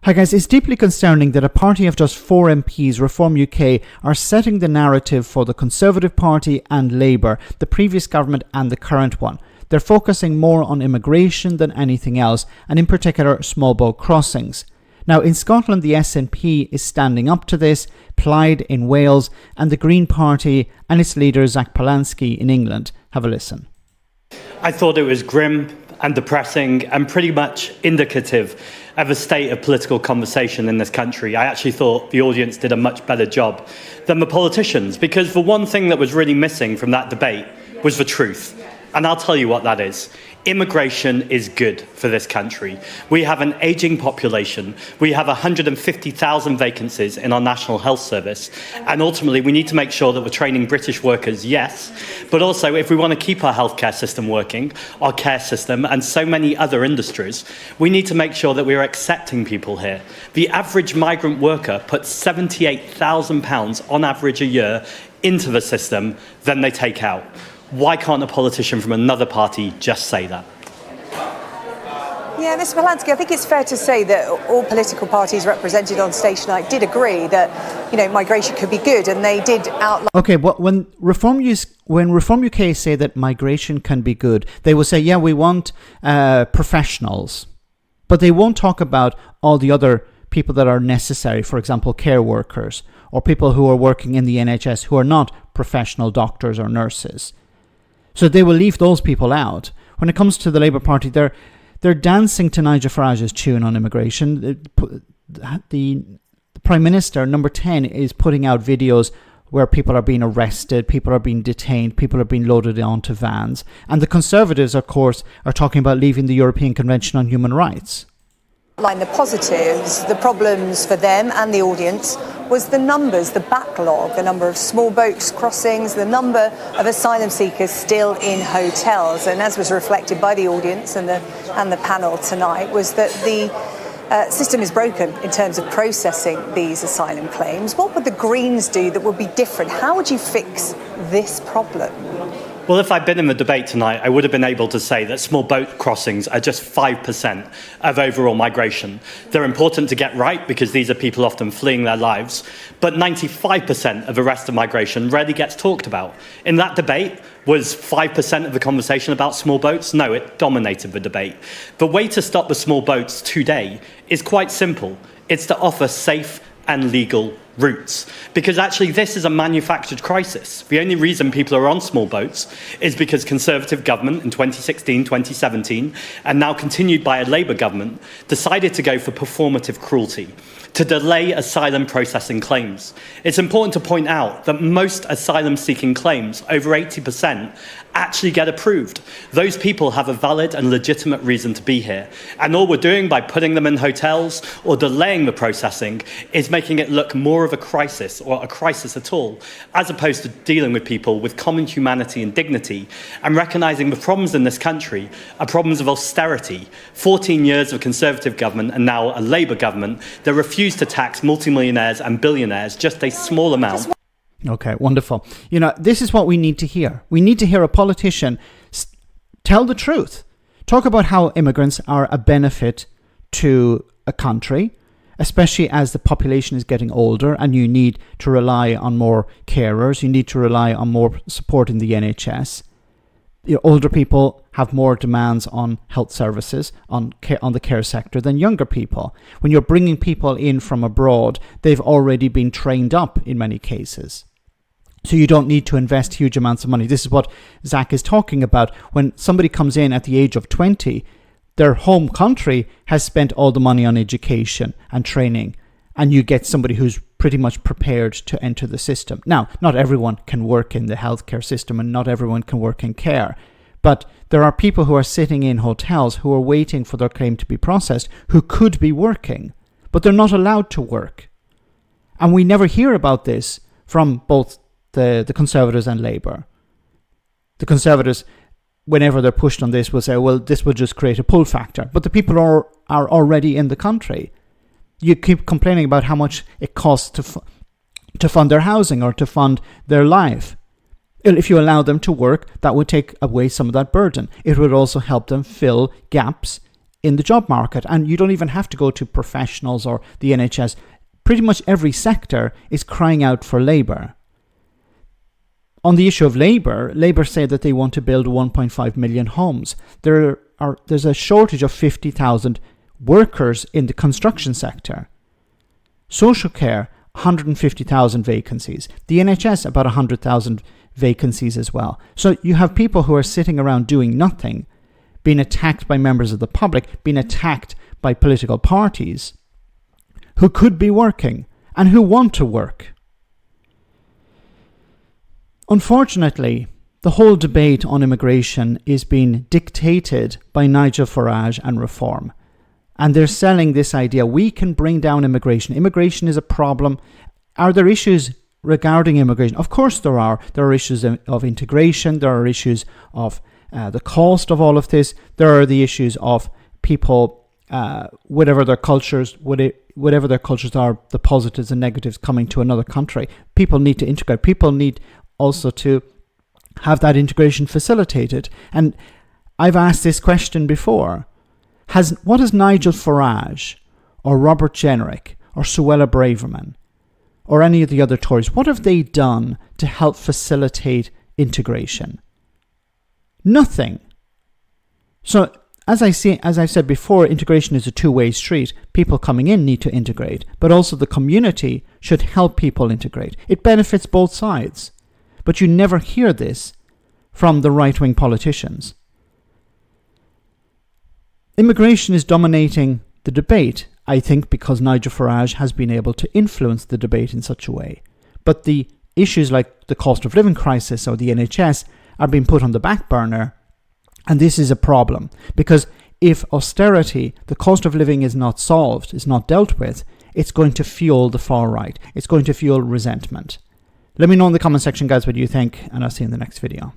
Hi guys, it's deeply concerning that a party of just 4 MPs, Reform UK, are setting the narrative for the Conservative Party and Labour, the previous government and the current one. They're focusing more on immigration than anything else, and in particular small boat crossings. Now in Scotland the SNP is standing up to this, Plaid in Wales, and the Green Party and its leader Zack Polanski in England. Have a listen. I thought it was grim and depressing and pretty much indicative of a state of political conversation in this country. I actually thought the audience did a much better job than the politicians, because the one thing that was really missing from that debate was the truth. And I'll tell you what that is. Immigration is good for this country. We have an ageing population. We have 150,000 vacancies in our National Health Service. And ultimately, we need to make sure that we're training British workers, yes, but also if we want to keep our healthcare system working, our care system, and so many other industries, we need to make sure that we're accepting people here. The average migrant worker puts £78,000 on average a year into the system than they take out. Why can't a politician from another party just say that? Yeah, Mr. Polanski, I think it's fair to say that all political parties represented on stage tonight did agree that, migration could be good, and they did outline... Okay, but when Reform UK say that migration can be good, they will say, yeah, we want professionals, but they won't talk about all the other people that are necessary, for example, care workers, or people who are working in the NHS who are not professional doctors or nurses. So they will leave those people out. When it comes to the Labour Party, they're dancing to Nigel Farage's tune on immigration. The Prime Minister, number 10, is putting out videos where people are being arrested, people are being detained, people are being loaded onto vans. And the Conservatives, of course, are talking about leaving the European Convention on Human Rights. The positives, the problems for them and the audience was the numbers, the backlog, the number of small boats crossings, the number of asylum seekers still in hotels. And as was reflected by the audience and the panel tonight, was that the system is broken in terms of processing these asylum claims. What would the Greens do that would be different? How would you fix this problem? Well, if I'd been in the debate tonight, I would have been able to say that small boat crossings are just 5% of overall migration. They're important to get right because these are people often fleeing their lives, but 95% of the rest of migration rarely gets talked about. In that debate, was 5% of the conversation about small boats? No, it dominated the debate. The way to stop the small boats today is quite simple. It's to offer safe and legal routes, because actually this is a manufactured crisis. The only reason people are on small boats is because Conservative government in 2016, 2017, and now continued by a Labour government, decided to go for performative cruelty, to delay asylum processing claims. It's important to point out that most asylum-seeking claims, over 80%, actually get approved. Those people have a valid and legitimate reason to be here. And all we're doing by putting them in hotels or delaying the processing is making it look more of a crisis, or a crisis at all, as opposed to dealing with people with common humanity and dignity and recognising the problems in this country are problems of austerity. 14 years of Conservative government and now a Labour government that refuse to tax multimillionaires and billionaires just a small amount. Okay, wonderful. This is what we need to hear. We need to hear a politician tell the truth. Talk about how immigrants are a benefit to a country, especially as the population is getting older and you need to rely on more carers, you need to rely on more support in the NHS. Older people have more demands on health services, on the care sector than younger people. When you're bringing people in from abroad, they've already been trained up in many cases. So you don't need to invest huge amounts of money. This is what Zack is talking about. When somebody comes in at the age of 20, their home country has spent all the money on education and training, and you get somebody who's pretty much prepared to enter the system. Now, not everyone can work in the healthcare system and not everyone can work in care, but there are people who are sitting in hotels who are waiting for their claim to be processed who could be working, but they're not allowed to work. And we never hear about this from both the Conservatives and Labour. The Conservatives, whenever they're pushed on this, will say, well, this will just create a pull factor. But the people are already in the country. You keep complaining about how much it costs to fund their housing or to fund their life. If you allow them to work, that would take away some of that burden. It would also help them fill gaps in the job market. And you don't even have to go to professionals or the NHS. Pretty much every sector is crying out for labour. On the issue of labour, Labour say that they want to build 1.5 million homes. There's a shortage of 50,000 workers in the construction sector. Social care, 150,000 vacancies. The NHS, about 100,000 vacancies as well. So you have people who are sitting around doing nothing, being attacked by members of the public, being attacked by political parties who could be working and who want to work. Unfortunately, the whole debate on immigration is being dictated by Nigel Farage and Reform. And they're selling this idea, we can bring down immigration. Immigration is a problem. Are there issues regarding immigration? Of course there are. There are issues of integration. There are issues of the cost of all of this. There are the issues of people, whatever their cultures are, the positives and negatives coming to another country. People need to integrate. People need also to have that integration facilitated. And I've asked this question before. What has Nigel Farage or Robert Jenrick or Suella Braverman or any of the other Tories, what have they done to help facilitate integration? Nothing. So as I've said before, integration is a two-way street. People coming in need to integrate, but also the community should help people integrate. It benefits both sides. But you never hear this from the right-wing politicians. Immigration is dominating the debate, I think, because Nigel Farage has been able to influence the debate in such a way. But the issues like the cost of living crisis or the NHS are being put on the back burner, and this is a problem. Because if austerity, the cost of living, is not solved, is not dealt with, it's going to fuel the far right. It's going to fuel resentment. Let me know in the comment section, guys, what you think, and I'll see you in the next video.